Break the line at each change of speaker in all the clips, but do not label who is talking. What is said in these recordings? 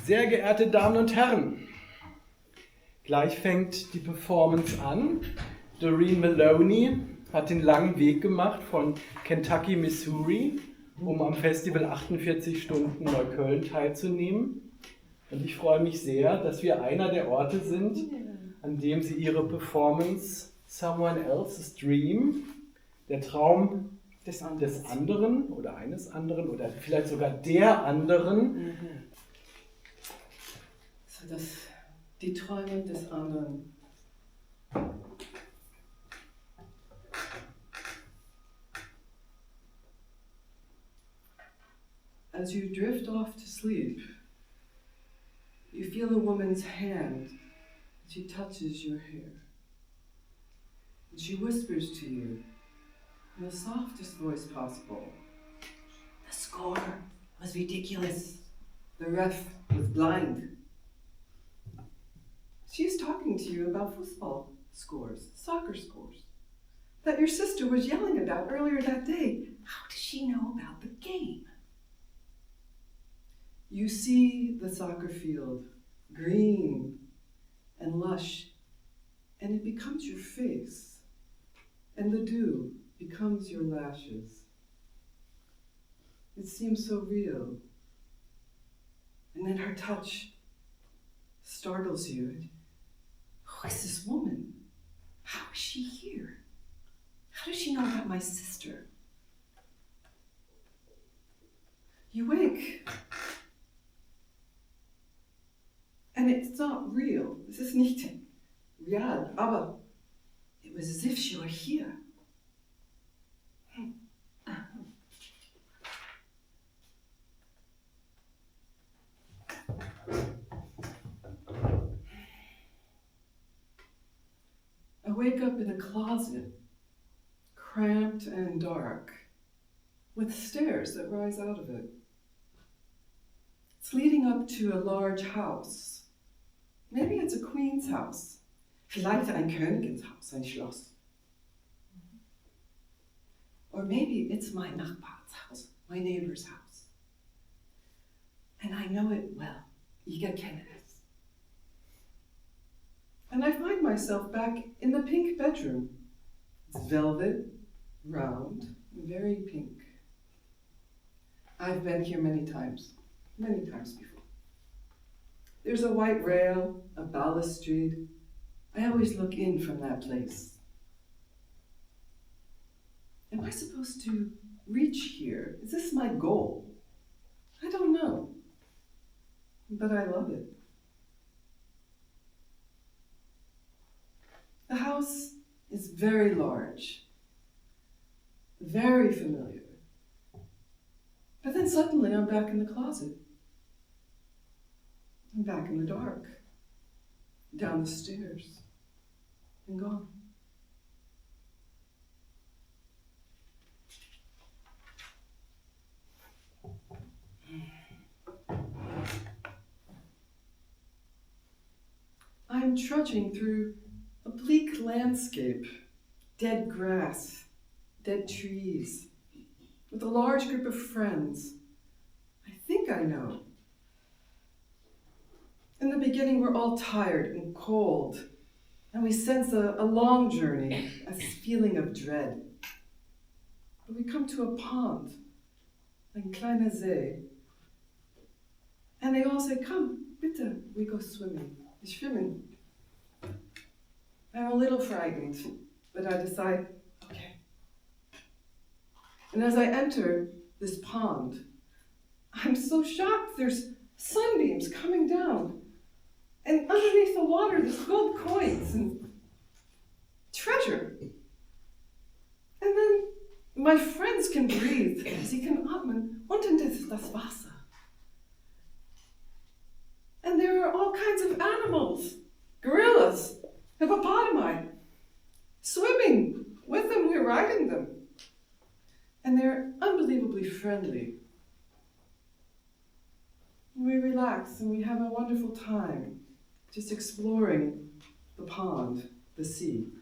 Sehr geehrte Damen und Herren, gleich fängt die Performance an. Doreen Maloney hat den langen Weg gemacht von Kentucky, Missouri, um am Festival 48 Stunden Neukölln teilzunehmen. Und ich freue mich sehr, dass wir einer der Orte sind, an dem sie ihre Performance SomeoneElse's Dream, der Traum des anderen oder eines anderen oder vielleicht sogar der anderen.
So, die Träume des anderen. As you drift off to sleep, you feel a woman's hand as she touches your hair. And she whispers to you in the softest voice possible. The score was ridiculous. The ref was blind. She's talking to you about football scores, soccer scores, that your sister was yelling about earlier that day. How does she know about the game? You see the soccer field, green and lush, and it becomes your face, and the dew becomes your lashes. It seems so real. And then her touch startles you. Who is this woman? How is she here? How does she know about my sister? You wake. And it's not real. Es ist nicht real, aber it was as if she were here. I wake up in a closet, cramped and dark, with stairs that rise out of it. It's leading up to a large house. Maybe it's a queen's house. Vielleicht ein Königinshaus, ein Schloss. Or maybe it's my Nachbar's house, my neighbor's house. And I know it well. Ich kenne es. And I find myself back in the pink bedroom. It's velvet, round, very pink. I've been here many times before. There's a white rail, a balustrade. I always look in from that place. Am I supposed to reach here? Is this my goal? I don't know, but I love it. The house is very large, very familiar. But then suddenly I'm back in the closet. I'm back in the dark, down the stairs, and gone. I'm trudging through a bleak landscape, dead grass, dead trees, with a large group of friends I think I know. In the beginning, we're all tired and cold, and we sense a long journey, a feeling of dread. But we come to a pond, ein kleiner See, and they all say, "Come, bitte, we go swimming." We schwimmen. I'm a little frightened, but I decide, okay. And as I enter this pond, I'm so shocked. There's sunbeams coming down. And underneath the water, there's gold coins and treasure. And then my friends can breathe. Sie können atmen. Unten ist das Wasser. And there are all kinds of animals. Gorillas, hippopotami. Swimming with them, we're riding them. And they're unbelievably friendly. We relax and we have a wonderful time. Just exploring the pond, the sea.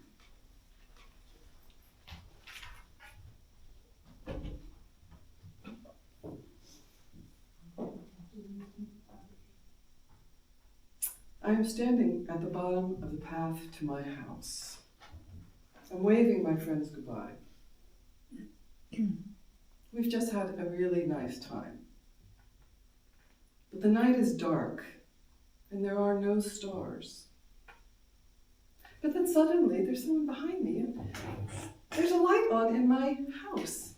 I am standing at the bottom of the path to my house. I'm waving my friends goodbye. We've just had a really nice time. But the night is dark, and there are no stars. But then suddenly, there's someone behind me, and there's a light on in my house.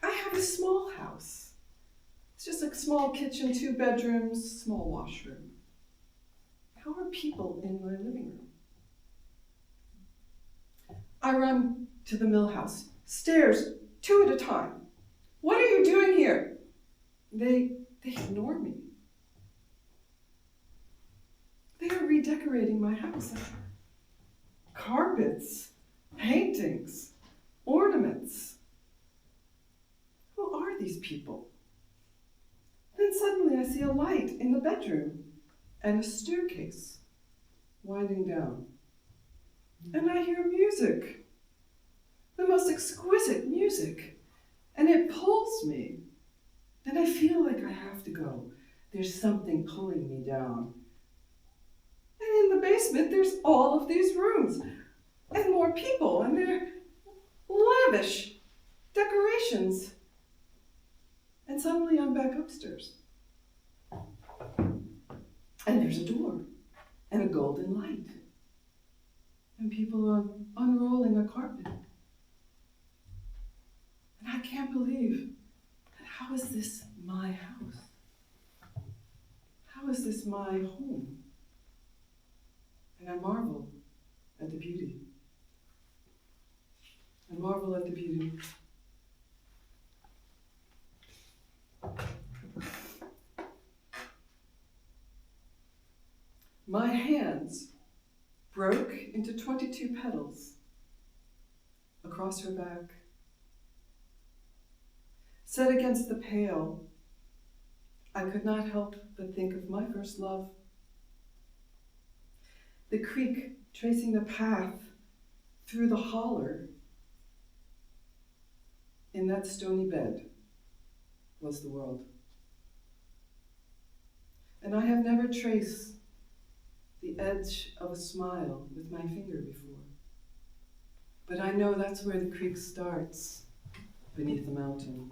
I have a small house. It's just a small kitchen, 2 bedrooms, small washroom. How are people in my living room? I run to the mill house, stairs 2 at a time. What are you doing here? They ignore me. They are redecorating my house. Carpets, paintings, ornaments. Who are these people? Then suddenly I see a light in the bedroom and a staircase winding down. And I hear music, the most exquisite music, and it pulls me. And I feel like I have to go. There's something pulling me down. And in the basement, there's all of these rooms and more people, and they're lavish decorations. And suddenly I'm back upstairs. And there's a door and a golden light. And people are unrolling a carpet. And I can't believe that how is this my house? How is this my home? And I marvel at the beauty. I marvel at the beauty. My hands broke into 22 petals across her back. Set against the pale, I could not help but think of my first love. The creek tracing the path through the holler in that stony bed was the world. And I have never traced the edge of a smile with my finger before. But I know that's where the creek starts, beneath the mountain.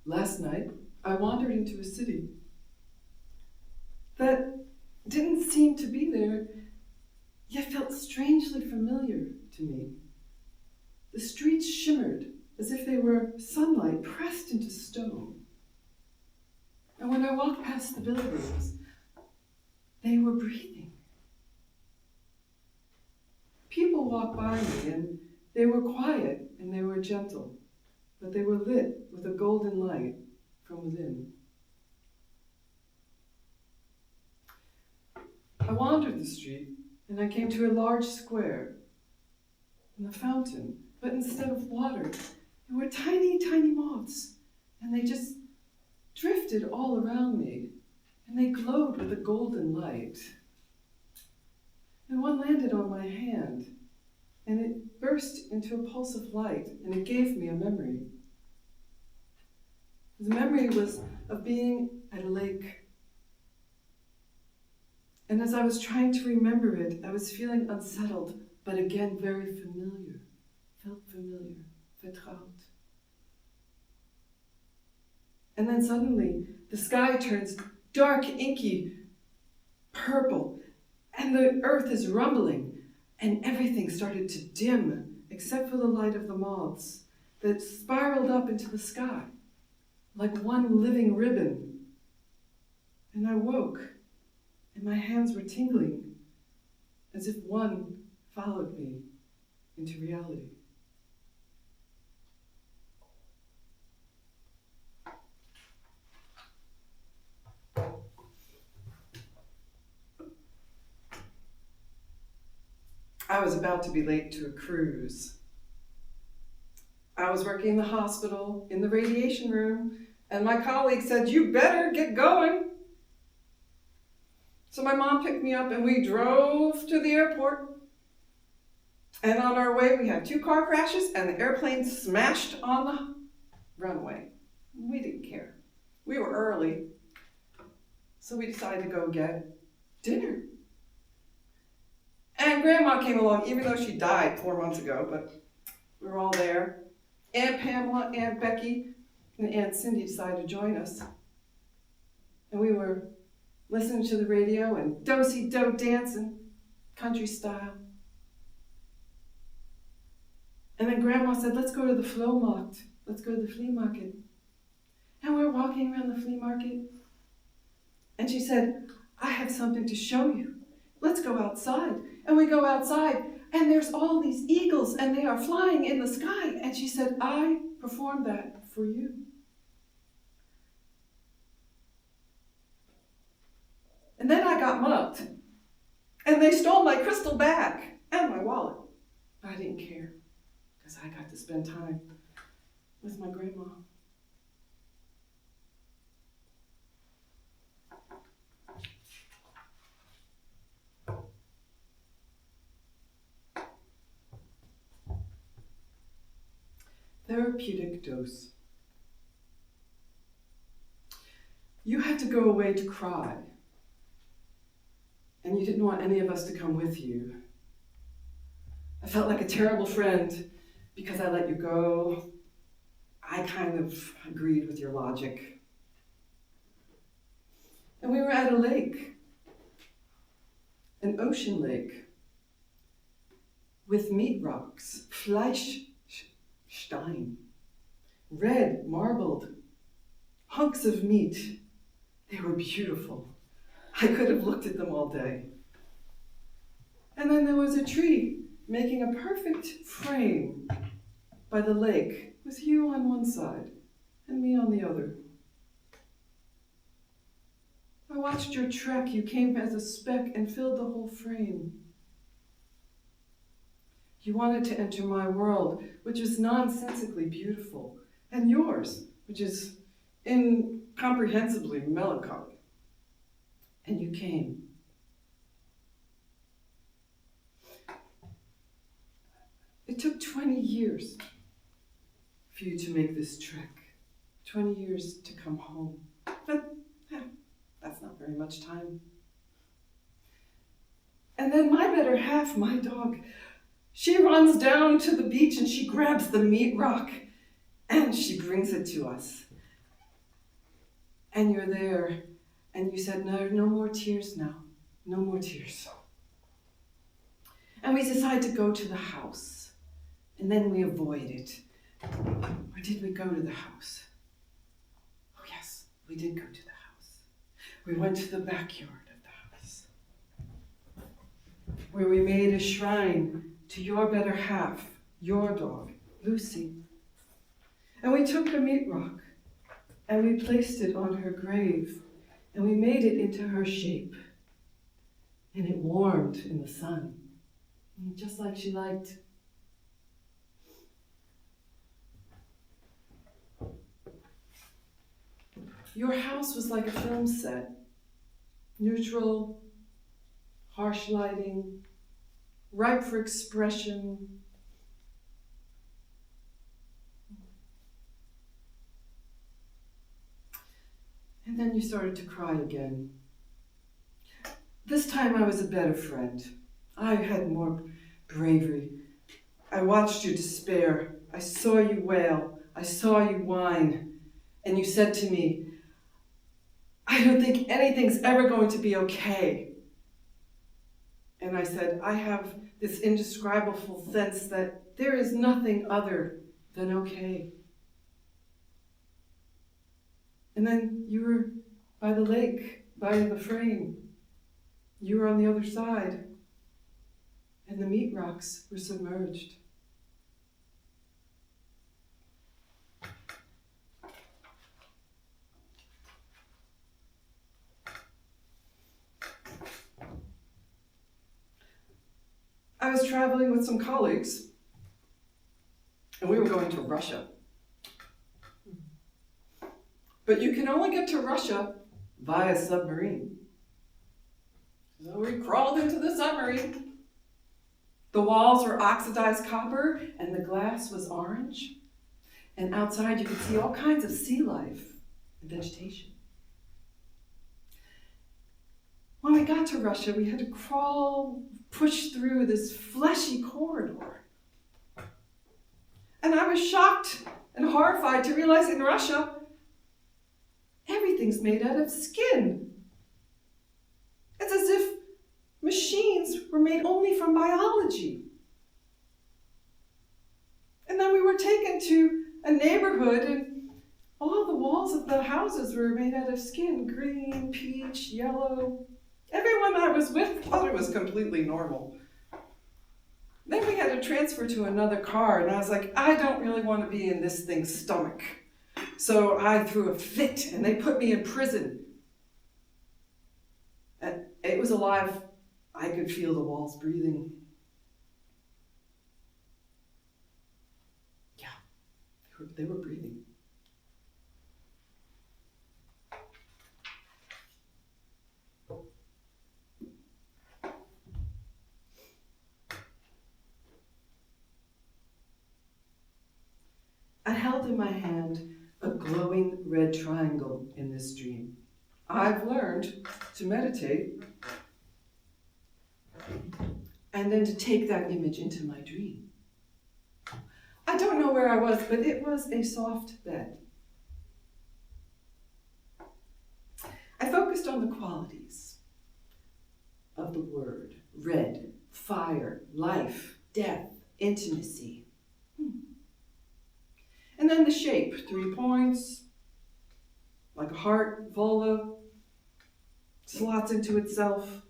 Last night, I wandered into a city that didn't seem to be there, yet felt strangely familiar to me. The streets shimmered as if they were sunlight pressed into stone. And when I walked past the buildings, they were breathing. People walked by me, and they were quiet and they were gentle, but they were lit with a golden light from within. I wandered the street, and I came to a large square and a fountain, but instead of water, there were tiny, tiny moths, and they just drifted all around me, and they glowed with a golden light. And one landed on my hand, and it burst into a pulse of light, and it gave me a memory. The memory was of being at a lake. And as I was trying to remember it, I was feeling unsettled, but again very familiar. Felt familiar, vertraut. And then suddenly, the sky turns dark, inky, purple, and the earth is rumbling, and everything started to dim, except for the light of the moths that spiraled up into the sky, like one living ribbon. And I woke, and my hands were tingling, as if one followed me into reality. I was about to be late to a cruise. I was working in the hospital, in the radiation room, and my colleague said, "You better get going." So my mom picked me up and we drove to the airport. And on our way, we had 2 car crashes, and the airplane smashed on the runway. We didn't care. We were early, so we decided to go get dinner. And Grandma came along, even though she died 4 months ago, but we were all there. Aunt Pamela, Aunt Becky, and Aunt Cindy decided to join us. And we were listening to the radio and do-si-do dancing, country style. And then Grandma said, let's go to the Flohmarkt. Let's go to the flea market. And we're walking around the flea market. And she said, I have something to show you. Let's go outside. And we go outside, and there's all these eagles, and they are flying in the sky. And she said, I performed that for you. And then I got mugged. And they stole my crystal bag and my wallet. I didn't care, because I got to spend time with my grandma. Therapeutic dose. You had to go away to cry, and you didn't want any of us to come with you. I felt like a terrible friend because I let you go. I kind of agreed with your logic. And we were at a lake, an ocean lake, with meat rocks, Fleischstein, red, marbled, hunks of meat. They were beautiful. I could have looked at them all day. And then there was a tree making a perfect frame by the lake with you on one side and me on the other. I watched your trek. You came as a speck and filled the whole frame. You wanted to enter my world, which is nonsensically beautiful, and yours, which is incomprehensibly melancholy. And you came. It took 20 years for you to make this trek. 20 years to come home. But that's not very much time. And then my better half, my dog, she runs down to the beach and she grabs the meat rock and she brings it to us. And you're there and you said, no more tears now. No more tears. And we decided to go to the house. And then we avoid it. Or did we go to the house? Oh yes, we did go to the house. We went to the backyard of the house, where we made a shrine to your better half, your dog, Lucy. And we took the meat rock and we placed it on her grave and we made it into her shape. And it warmed in the sun, just like she liked. Your house was like a film set. Neutral, harsh lighting, ripe for expression. And then you started to cry again. This time I was a better friend. I had more bravery. I watched you despair. I saw you wail. I saw you whine. And you said to me, I don't think anything's ever going to be okay. And I said, I have this indescribable sense that there is nothing other than okay. And then you were by the lake, by the frame. You were on the other side. And the meat rocks were submerged. I was traveling with some colleagues, and we were going to Russia. But you can only get to Russia via submarine. So we crawled into the submarine, The walls were oxidized copper and the glass was orange. And outside you could see all kinds of sea life and vegetation. When we got to Russia, we had to push through this fleshy corridor. And I was shocked and horrified to realize in Russia, everything's made out of skin. It's as if machines were made only from biology. And then we were taken to a neighborhood and all the walls of the houses were made out of skin, green, peach, yellow. Everyone I was with thought it was completely normal. Then we had to transfer to another car, and I was like, I don't really want to be in this thing's stomach. So I threw a fit, and they put me in prison. And it was alive. I could feel the walls breathing. Yeah, they were breathing. I held in my hand a glowing red triangle in this dream. I've learned to meditate and then to take that image into my dream. I don't know where I was, but it was a soft bed. I focused on the qualities of the word: red, fire, life, death, intimacy. And then the shape, 3 points, like a heart, vulva, slots into itself.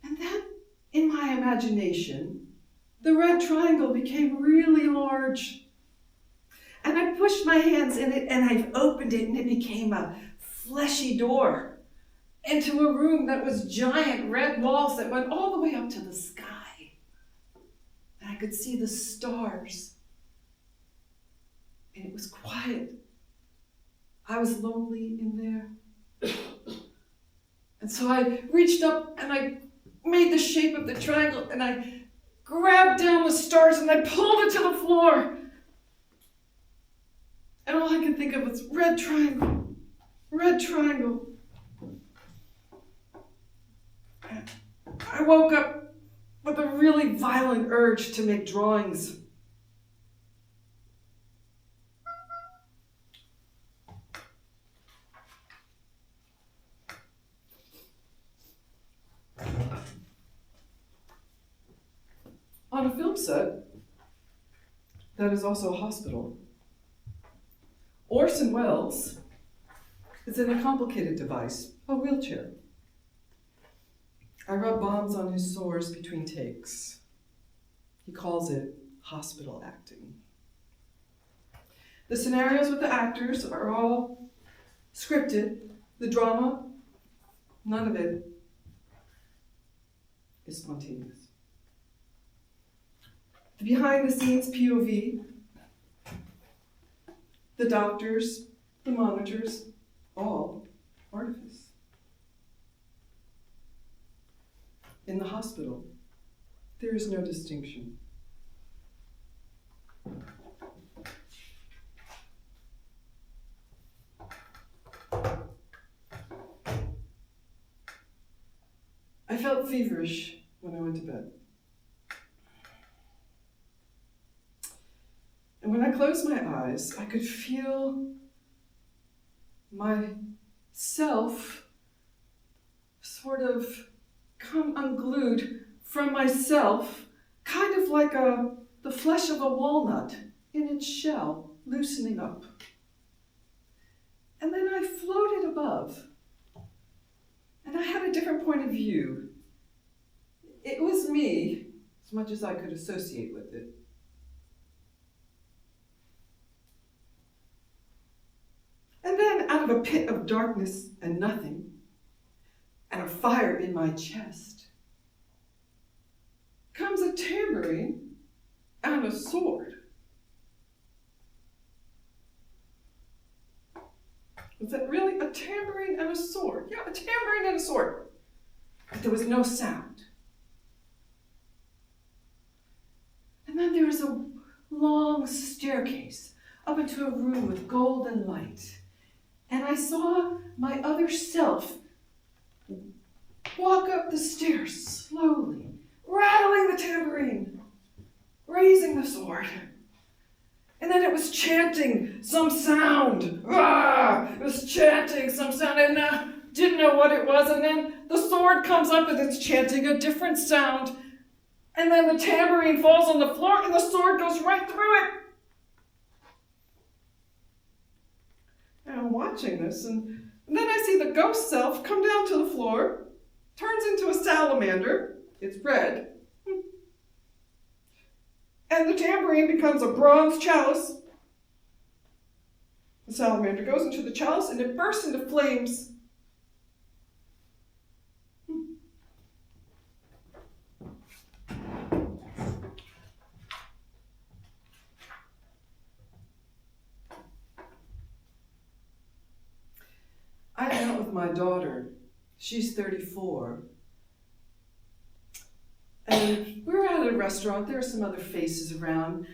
And then, in my imagination, the red triangle became really large. And I pushed my hands in it and I opened it and it became a fleshy door into a room that was giant red walls that went all the way up to the sky. And I could see the stars. And it was quiet. I was lonely in there. And so I reached up and I made the shape of the triangle and I grabbed down the stars and I pulled it to the floor. And all I could think of was red triangle, red triangle. And I woke up with a really violent urge to make drawings. On a film set that is also a hospital, Orson Welles is in a complicated device, a wheelchair. I rub bombs on his sores between takes. He calls it hospital acting. The scenarios with the actors are all scripted. The drama, none of it is spontaneous. The behind-the-scenes POV, the doctors, the monitors, all artifice. In the hospital, there is no distinction. I felt feverish when I went to bed. And when I closed my eyes, I could feel myself sort of come unglued from myself, kind of like the flesh of a walnut in its shell, loosening up. And then I floated above, and I had a different point of view. It was me, as much as I could associate with it. And then out of a pit of darkness and nothing, and a fire in my chest, comes a tambourine and a sword. Was that really a tambourine and a sword? Yeah, a tambourine and a sword. But there was no sound. then there was a long staircase up into a room with golden light. And I saw my other self walk up the stairs slowly, rattling the tambourine, raising the sword. And then it was chanting some sound. Ah! It was chanting some sound, and didn't know what it was. And then the sword comes up and it's chanting a different sound. And then the tambourine falls on the floor and the sword goes right through it. And I'm watching this, and then I see the ghost self come down to the floor, turns into a salamander. It's red. And the tambourine becomes a bronze chalice. The salamander goes into the chalice and it bursts into flames. I went out with my daughter. She's 34. And we're at a restaurant. There are some other faces around.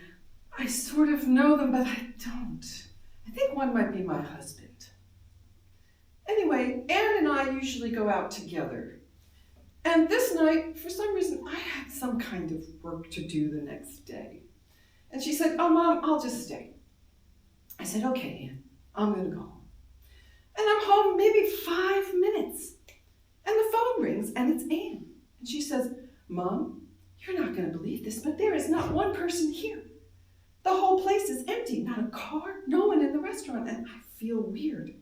I sort of know them, but I don't. I think one might be my husband. Anyway, Anne and I usually go out together. And this night, for some reason, I had some kind of work to do the next day. And she said, "Oh, Mom, I'll just stay." I said, "Okay, Anne, I'm going to go home." And I'm home maybe 5 minutes. And the phone rings, and it's Anne. And she says, "Mom, you're not going to believe this, but there is not one person here. The whole place is empty, not a car, no one in the restaurant, and I feel weird.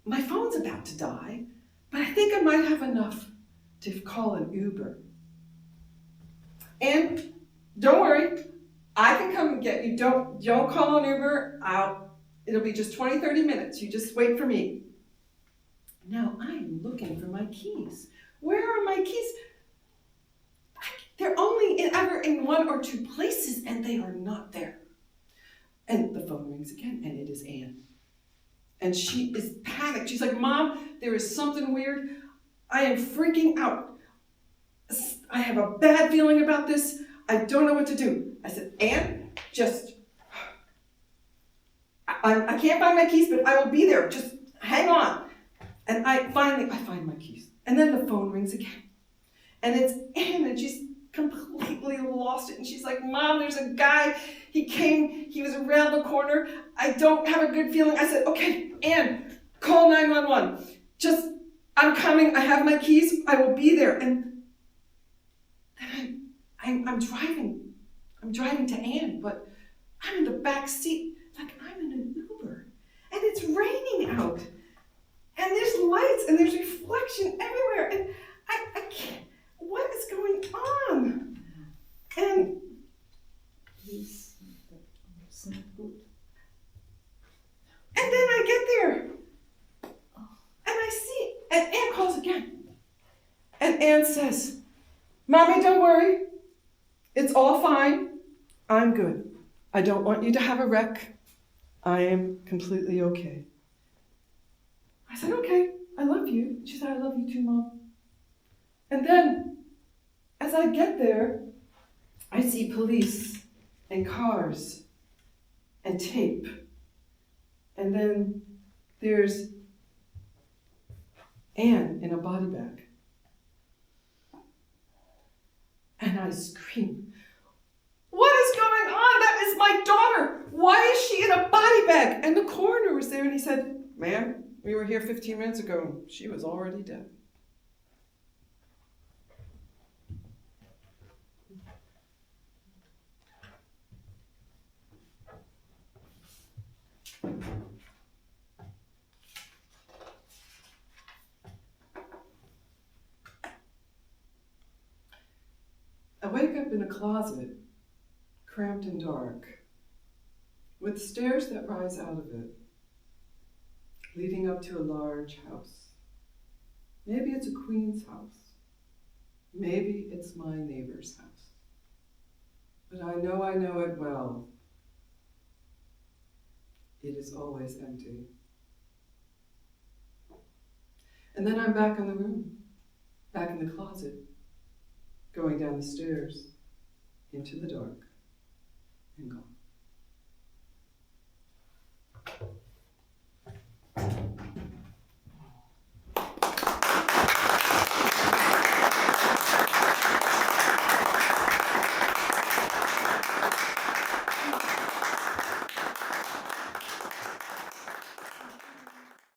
My phone's about to die, but I think I might have enough to call an Uber. And don't worry, I can come and get you. Don't call an Uber. It'll be just 20, 30 minutes. You just wait for me." Now I'm looking for my keys. Where are my keys? They're only ever in 1 or 2 places, and they are not there. And the phone rings again, and it is Anne. And she is panicked. She's like, "Mom, there is something weird. I am freaking out. I have a bad feeling about this. I don't know what to do." I said, "Anne, I can't find my keys, but I will be there. Just hang on." And I find my keys. And then the phone rings again. And it's Anne, and she's completely lost it. And she's like, "Mom, there's a guy. He was around the corner. I don't have a good feeling." I said, "Okay, Anne, call 911. I'm coming. I have my keys. I will be there." And then I'm driving. I'm driving to Anne, but I'm in the back seat like I'm in an Uber. And it's raining out. And there's lights and there's reflection everywhere. And I can't. What is going on? And then I get there. And I see, and Anne calls again. And Anne says, "Mommy, don't worry. It's all fine. I'm good. I don't want you to have a wreck. I am completely okay." I said, "Okay, I love you." She said, "I love you too, Mom." And then, as I get there, I see police and cars and tape. And then there's Anne in a body bag. And I scream, "What is going on? That is my daughter. Why is she in a body bag?" And the coroner was there and he said, "Ma'am, we were here 15 minutes ago. She was already dead." I wake up in a closet, cramped and dark, with stairs that rise out of it, leading up to a large house. Maybe it's a queen's house. Maybe it's my neighbor's house. But I know it well. It is always empty. And then I'm back in the room, back in the closet, going down the stairs. into the dark and gone.